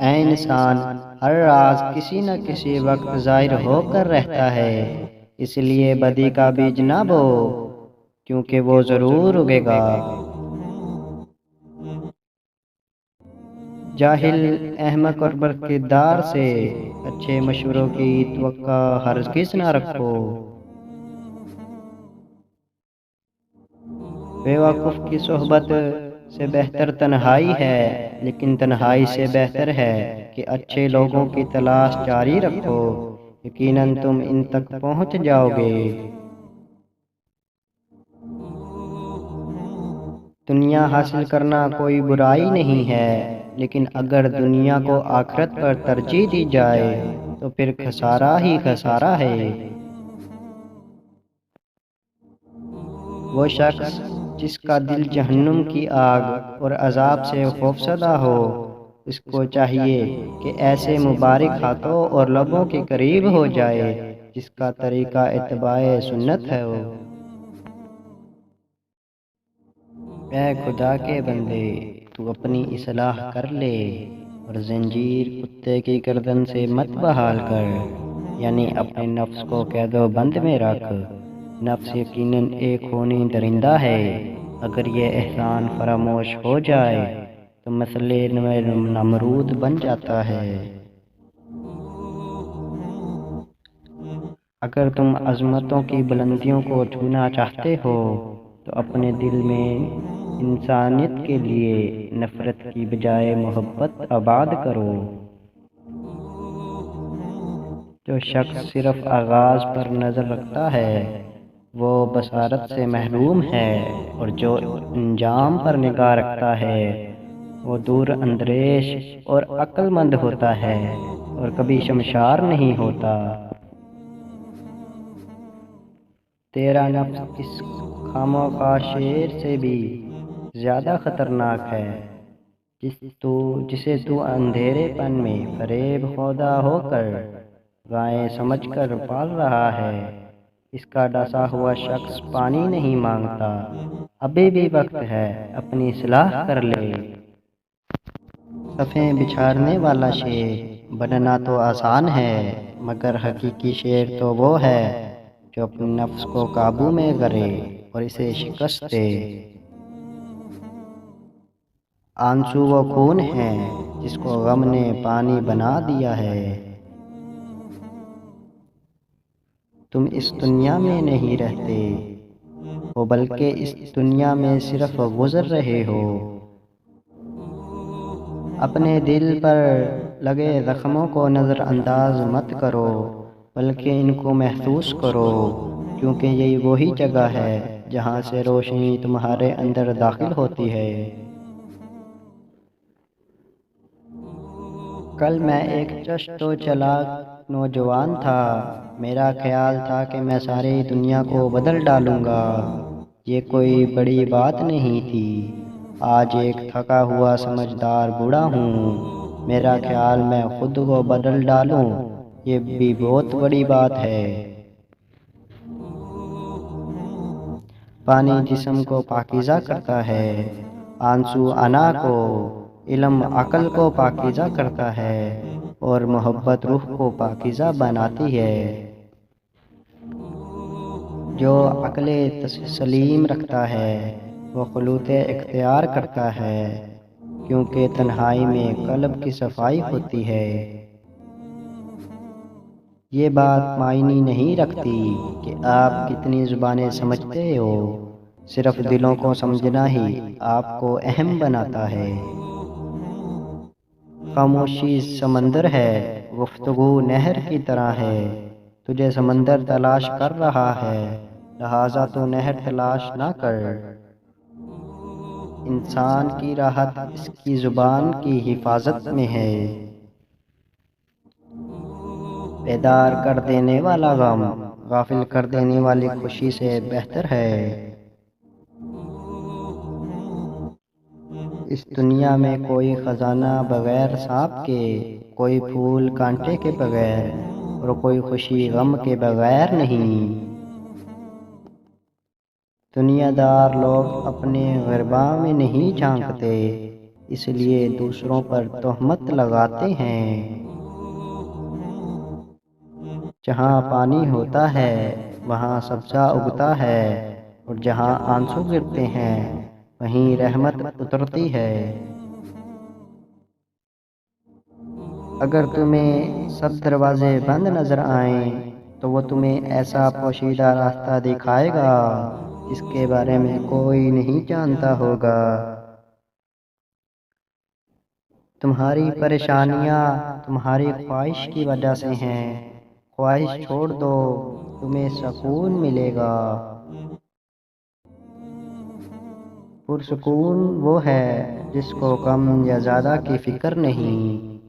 اے انسان، ہر راز کسی نہ کسی وقت ظاہر ہو کر رہتا ہے، اس لیے بدی کا بیج نہ بو، کیونکہ وہ ضرور اگے گا۔ جاہل، احمق اور بدکردار سے اچھے مشوروں کی توقع ہرگز نہ رکھو۔ بے وقوف کی صحبت سے بہتر تنہائی ہے، لیکن تنہائی سے بہتر ہے کہ اچھے لوگوں کی تلاش جاری رکھو، یقیناً تم ان تک پہنچ جاؤ گے۔ دنیا حاصل کرنا کوئی برائی نہیں ہے، لیکن اگر دنیا کو آخرت پر ترجیح دی جائے تو پھر خسارہ ہی خسارہ ہے۔ وہ شخص جس کا دل جہنم کی آگ اور عذاب سے خوفزدہ ہو، اس کو چاہیے کہ ایسے مبارک ہاتھوں اور لبوں کے قریب ہو جائے جس کا طریقہ اتباع سنت ہے۔ اے خدا کے بندے، تو اپنی اصلاح کر لے اور زنجیر کتے کی گردن سے مت بحال کر، یعنی اپنے نفس کو قید و بند میں رکھ۔ نفس یقیناً ایک خونی درندہ ہے، اگر یہ احسان فراموش ہو جائے تو مسئلے نمرود بن جاتا ہے۔ اگر تم عظمتوں کی بلندیوں کو چھونا چاہتے ہو تو اپنے دل میں انسانیت کے لیے نفرت کی بجائے محبت آباد کرو۔ جو شخص صرف آغاز پر نظر رکھتا ہے وہ بصارت سے محروم ہے، اور جو انجام پر نگاہ رکھتا ہے وہ دور اندیش اور عقل مند ہوتا ہے اور کبھی شرمسار نہیں ہوتا۔ تیرا نفس اس خاموخواہ شیر سے بھی زیادہ خطرناک ہے جسے تو اندھیرے پن میں فریب خوردہ ہو کر گائے سمجھ کر پال رہا ہے۔ اس کا ڈسا ہوا شخص پانی نہیں مانگتا، ابھی بھی وقت ہے، اپنی اصلاح کر لے۔ صفیں بچھاڑنے والا شیر بننا تو آسان ہے، مگر حقیقی شیر تو وہ ہے جو اپنے نفس کو قابو میں کرے اور اسے شکست دے۔ آنسو وہ خون ہے جس کو غم نے پانی بنا دیا ہے۔ تم اس دنیا میں نہیں رہتے ہو، بلکہ اس دنیا میں صرف گزر رہے ہو۔ اپنے دل پر لگے زخموں کو نظر انداز مت کرو، بلکہ ان کو محسوس کرو، کیونکہ یہی وہی جگہ ہے جہاں سے روشنی تمہارے اندر داخل ہوتی ہے۔ کل میں ایک چست و چالاک نوجوان تھا۔ میرا خیال تھا کہ میں ساری دنیا کو بدل ڈالوں گا۔ یہ کوئی بڑی بات نہیں تھی۔ آج ایک تھکا ہوا سمجھدار بوڑھا ہوں۔ میرا خیال میں خود کو بدل ڈالوں، یہ بھی بہت بڑی بات ہے۔ پانی جسم کو پاکیزہ کرتا ہے، آنسو انا کو، علم عقل کو پاکیزہ کرتا ہے، اور محبت روح کو پاکیزہ بناتی ہے۔ جو عقل سلیم رکھتا ہے وہ خلوت اختیار کرتا ہے، کیونکہ تنہائی میں قلب کی صفائی ہوتی ہے۔ یہ بات معنی نہیں رکھتی کہ آپ کتنی زبانیں سمجھتے ہو، صرف دلوں کو سمجھنا ہی آپ کو اہم بناتا ہے۔ خاموشی سمندر ہے، گفتگو نہر کی طرح ہے۔ تجھے سمندر تلاش کر رہا ہے، لہٰذا تو نہر تلاش نہ کر۔ انسان کی راحت اس کی زبان کی حفاظت میں ہے۔ بیدار کر دینے والا غم غافل کر دینے والی خوشی سے بہتر ہے۔ اس دنیا میں کوئی خزانہ بغیر سانپ کے، کوئی پھول کانٹے کے بغیر، اور کوئی خوشی غم کے بغیر نہیں۔ دنیا دار لوگ اپنے غرباء میں نہیں جھانکتے، اس لیے دوسروں پر تہمت لگاتے ہیں۔ جہاں پانی ہوتا ہے وہاں سبزہ اگتا ہے، اور جہاں آنسو گرتے ہیں وہیں رحمت اترتی ہے۔ اگر تمہیں سب دروازے بند نظر آئیں تو وہ تمہیں ایسا پوشیدہ راستہ دکھائے گا جس کے بارے میں کوئی نہیں جانتا ہوگا۔ تمہاری پریشانیاں تمہاری خواہش کی وجہ سے ہیں، خواہش چھوڑ دو، تمہیں سکون ملے گا۔ پرسکون وہ ہے جس کو کم یا زیادہ کی فکر نہیں،